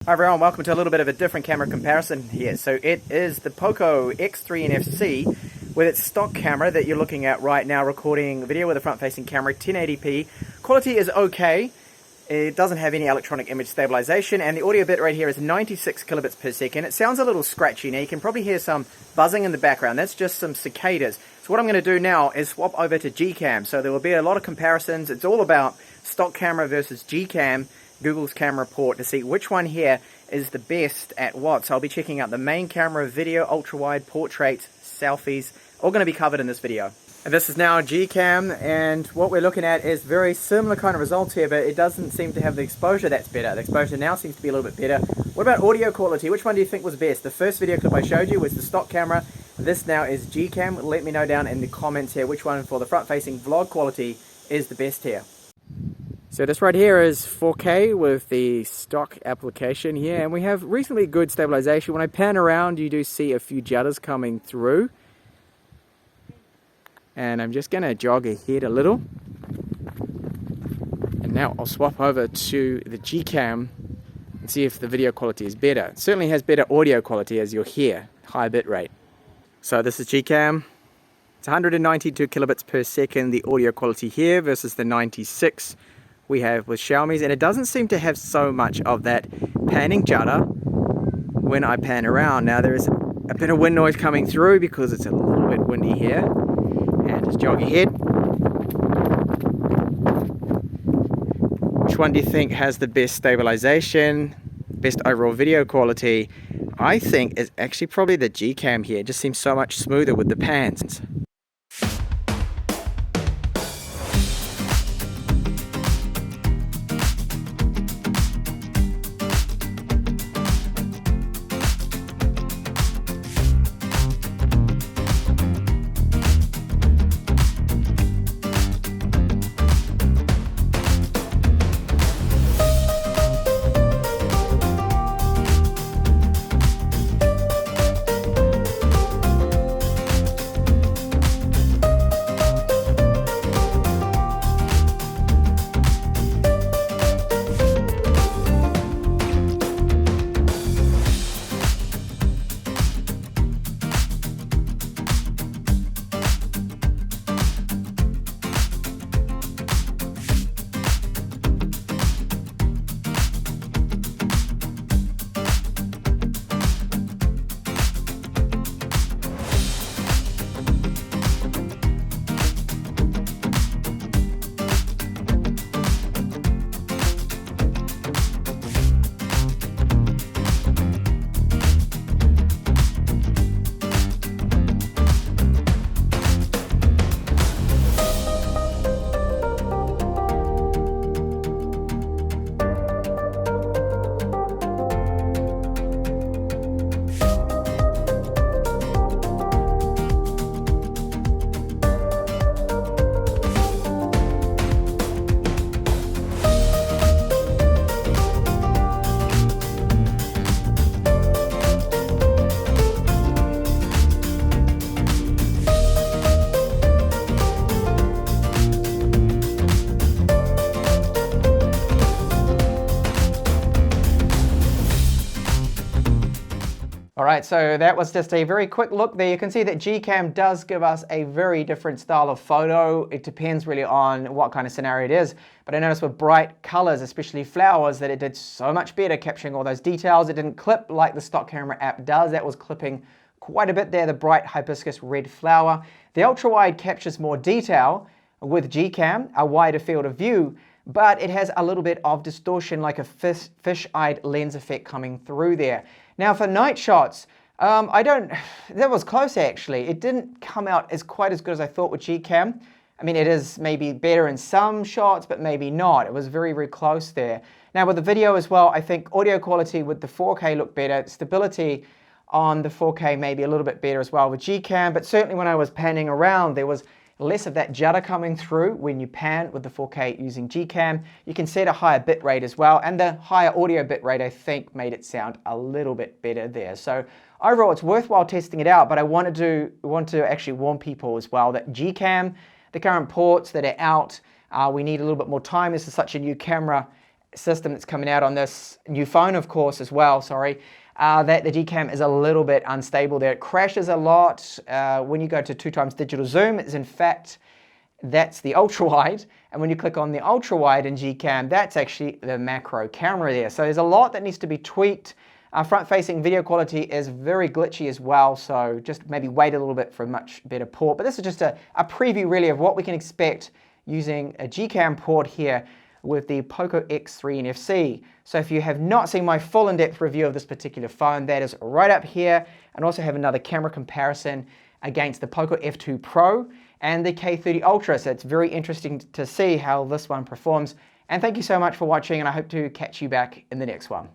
Hi everyone, welcome to a little bit of a different camera comparison here. So it is the POCO X3 NFC with its stock camera that you're looking at right now, recording video with a front-facing camera, 1080p. Quality is okay. It doesn't have any electronic image stabilization, and the audio bitrate here is 96 kilobits per second. It sounds a little scratchy now. You can probably hear some buzzing in the background. That's just some cicadas. So what I'm going to do now is swap over to GCAM. So there will be a lot of comparisons. It's all about stock camera versus GCAM, Google's camera port, to see which one here is the best at what. So I'll be checking out the main camera, video, ultra-wide, portraits, selfies, all going to be covered in this video. And this is now GCAM, and what we're looking at is very similar kind of results here, but it doesn't seem to have the exposure that's better. The exposure now seems to be a little bit better. What about audio quality? Which one do you think was best? The first video clip I showed you was the stock camera. This now is GCAM. Let me know down in the comments here which one for the front-facing vlog quality is the best here. So this right here is 4K with the stock application here, and we have reasonably good stabilization. When I pan around, you do see a few jutters coming through. And I'm just going to jog ahead a little. And now I'll swap over to the GCAM and see if the video quality is better. It certainly has better audio quality, as you'll hear, high bit rate. So this is GCAM. It's 192 kilobits per second, the audio quality here, versus the 96 we have with Xiaomi's, and it doesn't seem to have so much of that panning jutter when I pan around. Now there is a bit of wind noise coming through because it's a little bit windy here, and just jog ahead. Which one do you think has the best stabilization, best overall video quality? I think it's actually probably the GCAM here. It just seems so much smoother with the pans. Alright, so that was just a very quick look there. You can see that GCAM does give us a very different style of photo. It depends really on what kind of scenario it is. But I noticed with bright colors, especially flowers, that it did so much better capturing all those details. It didn't clip like the stock camera app does. That was clipping quite a bit there, the bright hibiscus red flower. The ultra-wide captures more detail with GCAM, a wider field of view, but it has a little bit of distortion, like a fish-eyed lens effect coming through there. Now for night shots, that was close actually. It didn't come out quite as good as I thought with GCAM. I mean, it is maybe better in some shots, but maybe not. It was very, very close there. Now with the video as well, I think audio quality with the 4K looked better. Stability on the 4K maybe a little bit better as well with GCAM, but certainly when I was panning around, there was less of that judder coming through when you pan with the 4K using GCAM. You can set a higher bit rate as well, and the higher audio bit rate I think made it sound a little bit better there. So overall it's worthwhile testing it out, but I want to actually warn people as well that GCAM, the current ports that are out, we need a little bit more time. This is such a new camera, system that's coming out on this new phone, of course, as well, sorry, that the GCAM is a little bit unstable there. It crashes a lot when you go to 2x digital zoom. It's in fact, that's the ultra wide, and when you click on the ultra wide in GCAM, that's actually the macro camera there. So there's a lot that needs to be tweaked. Front-facing video quality is very glitchy as well, so just maybe wait a little bit for a much better port. But this is just a preview really of what we can expect using a GCAM port here with the POCO X3 NFC. So if you have not seen my full in-depth review of this particular phone, that is right up here, and also have another camera comparison against the POCO F2 Pro and the K30 Ultra. So it's very interesting to see how this one performs. And thank you so much for watching, and I hope to catch you back in the next one.